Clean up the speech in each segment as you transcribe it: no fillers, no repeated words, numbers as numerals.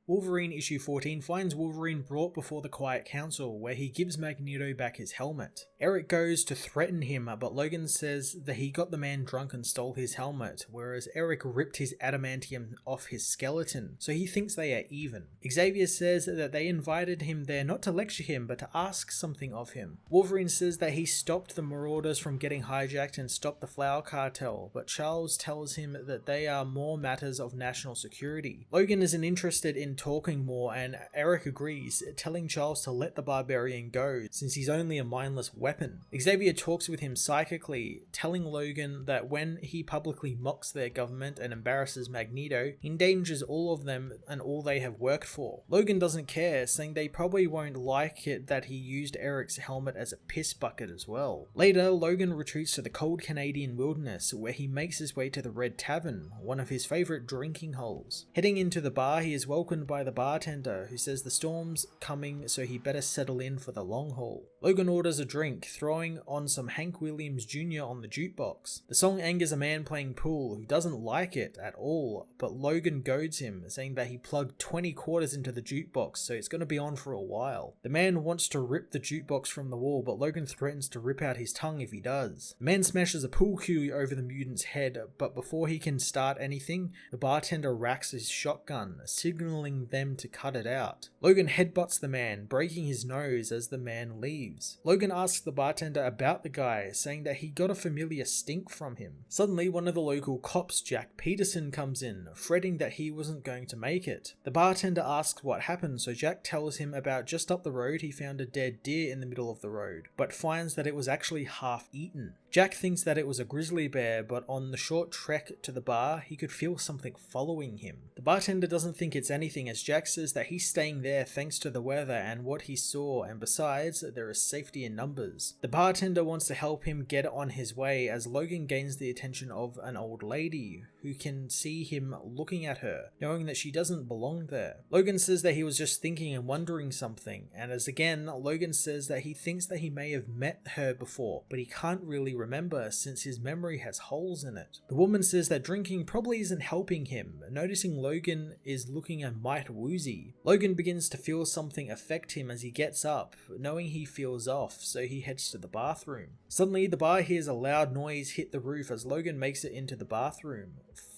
Wolverine issue 14 finds Wolverine brought before the Quiet Council, where he gives Magneto back his helmet. Eric goes to threaten him, but Logan says that he got the man drunk and stole his helmet, whereas Eric ripped his adamantium off his skeleton, so he thinks they are even. Xavier says that they invited him there not to lecture him, but to ask something of him. Wolverine says that he stopped the Marauders from getting hijacked and stopped the Flower Cartel, but Charles tells him that they are more matters of national security. Logan isn't interested in talking more, and Eric agrees, telling Charles to let the barbarian go since he's only a mindless weapon. Xavier talks with him psychically, telling Logan that when he publicly mocks their government and embarrasses Magneto, he endangers all of them and all they have worked for. Logan doesn't care, saying they probably won't like it that he used Eric's helmet as a piss bucket as well. Later, Logan retreats to the cold Canadian wilderness, where he makes his way to the Red Tavern, one of his favourite drinking holes. Heading into the bar, he is welcomed by the bartender, who says the storm's coming so he better settle in for the long haul. Logan orders a drink, throwing on some Hank Williams Jr. on the jukebox. The song angers a man playing pool who doesn't like it at all, but Logan goads him, saying that he plugged 20 quarters into the jukebox, so it's going to be on for a while. The man wants to rip the jukebox from the wall, but Logan threatens to rip out his tongue if he does. The man smashes a pool cue over the mutant's head, but before he can start anything, the bartender racks his shotgun, signaling them to cut it out. Logan headbutts the man, breaking his nose as the man leaves. Logan asks the bartender about the guy, saying that he got a familiar stink from him. Suddenly, one of the local cops, Jack Peterson, comes in, fretting that he wasn't going to make it. The bartender asks what happened, so Jack tells him about just up the road he found a dead deer in the middle of the road, but finds that it was actually half eaten. Jack thinks that it was a grizzly bear, but on the short trek to the bar, he could feel something following him. The bartender doesn't think it's anything, as Jack says that he's staying there thanks to the weather and what he saw, and besides, there is safety in numbers. The bartender wants to help him get on his way, as Logan gains the attention of an old lady, who can see him looking at her, knowing that she doesn't belong there. Logan says that he was just thinking and wondering something, and as again, Logan says that he thinks that he may have met her before, but he can't really remember since his memory has holes in it. The woman says that drinking probably isn't helping him, noticing Logan is looking a mite woozy. Logan begins to feel something affect him as he gets up, knowing he feels off, so he heads to the bathroom. Suddenly, the bar hears a loud noise hit the roof as Logan makes it into the bathroom,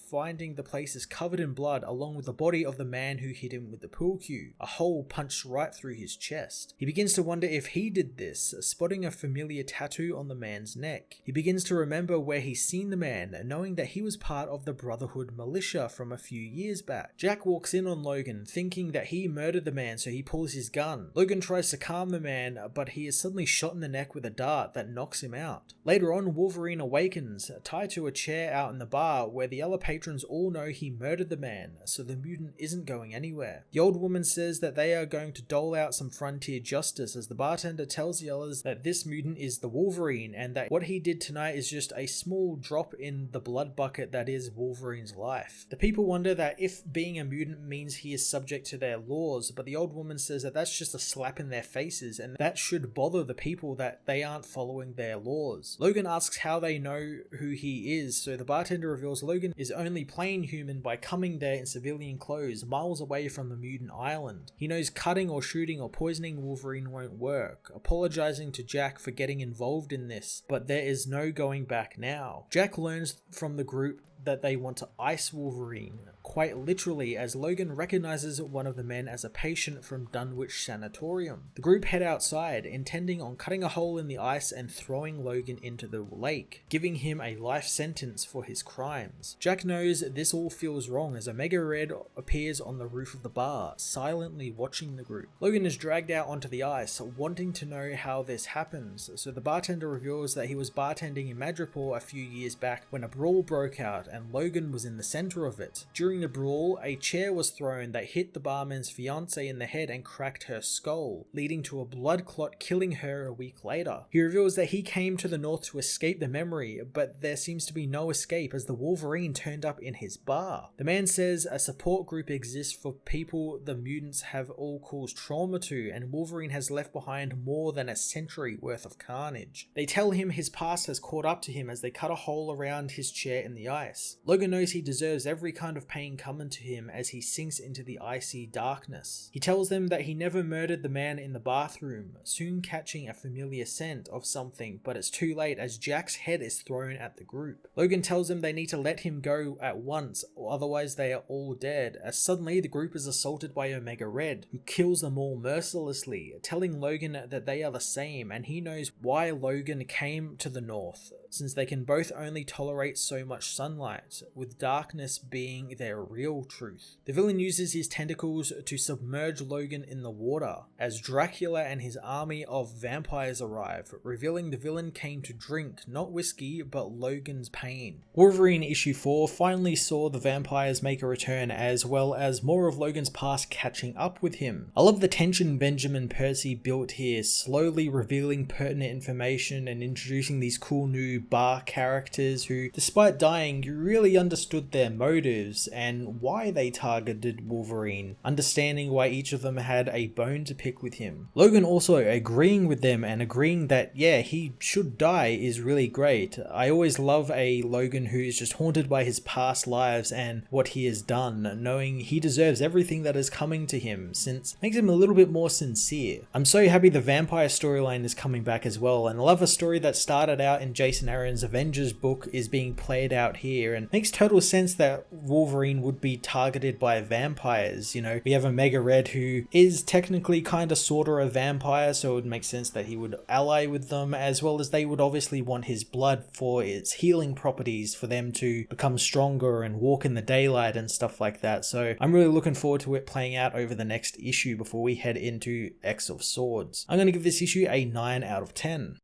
finding the place is covered in blood along with the body of the man who hit him with the pool cue, a hole punched right through his chest. He begins to wonder if he did this, spotting a familiar tattoo on the man's neck. He begins to remember where he's seen the man, knowing that he was part of the Brotherhood militia from a few years back. Jack walks in on Logan, thinking that he murdered the man, so he pulls his gun. Logan tries to calm the man, but he is suddenly shot in the neck with a dart that knocks him out. Later on, Wolverine awakens, tied to a chair out in the bar, where the other patrons all know he murdered the man, so the mutant isn't going anywhere. The old woman says that they are going to dole out some frontier justice, as the bartender tells the others that this mutant is the Wolverine, and that what he did tonight is just a small drop in the blood bucket that is Wolverine's life. The people wonder that if being a mutant means he is subject to their laws, but the old woman says that that's just a slap in their faces, and that should bother the people that they aren't following their laws. Logan asks how they know who he is, so the bartender reveals Logan is only plain human by coming there in civilian clothes miles away from the mutant island. He knows cutting or shooting or poisoning Wolverine won't work, apologizing to Jack for getting involved in this, but there is no going back now. Jack learns from the group that they want to ice Wolverine, quite literally, as Logan recognizes one of the men as a patient from Dunwich Sanatorium. The group head outside, intending on cutting a hole in the ice and throwing Logan into the lake, giving him a life sentence for his crimes. Jack knows this all feels wrong as Omega Red appears on the roof of the bar, silently watching the group. Logan is dragged out onto the ice, wanting to know how this happens, so the bartender reveals that he was bartending in Madripoor a few years back when a brawl broke out and Logan was in the center of it. During the brawl, a chair was thrown that hit the barman's fiancée in the head and cracked her skull, leading to a blood clot killing her a week later. He reveals that he came to the north to escape the memory, but there seems to be no escape as the Wolverine turned up in his bar. The man says a support group exists for people the mutants have all caused trauma to, and Wolverine has left behind more than a century worth of carnage. They tell him his past has caught up to him as they cut a hole around his chair in the ice. ice. Logan knows he deserves every kind of pain coming to him as he sinks into the icy darkness. He tells them that he never murdered the man in the bathroom, soon catching a familiar scent of something, but it's too late as Jack's head is thrown at the group. Logan tells them they need to let him go at once, or otherwise they are all dead, as suddenly the group is assaulted by Omega Red, who kills them all mercilessly, telling Logan that they are the same, and he knows why Logan came to the North, since they can both only tolerate so much sunlight, with darkness being their real truth. The villain uses his tentacles to submerge Logan in the water, as Dracula and his army of vampires arrive, revealing the villain came to drink, not whiskey, but Logan's pain. Wolverine issue 4 finally saw the vampires make a return, as well as more of Logan's past catching up with him. I love the tension Benjamin Percy built here, slowly revealing pertinent information and introducing these cool new bar characters who, despite dying, you really understood their motives and why they targeted Wolverine, understanding why each of them had a bone to pick with him. Logan also agreeing with them and agreeing that, yeah, he should die is really great. I always love a Logan who is just haunted by his past lives and what he has done, knowing he deserves everything that is coming to him, since it makes him a little bit more sincere. I'm so happy the vampire storyline is coming back as well, and I love a story that started out in Jason Aaron's Avengers book is being played out here, and makes total sense that Wolverine would be targeted by vampires. You know, we have Omega Red, who is technically kind of sorta a vampire, so it would make sense that he would ally with them, as well as they would obviously want his blood for its healing properties, for them to become stronger and walk in the daylight and stuff like that. So I'm really looking forward to it playing out over the next issue before we head into X of Swords. I'm going to give this issue a 9 out of 10.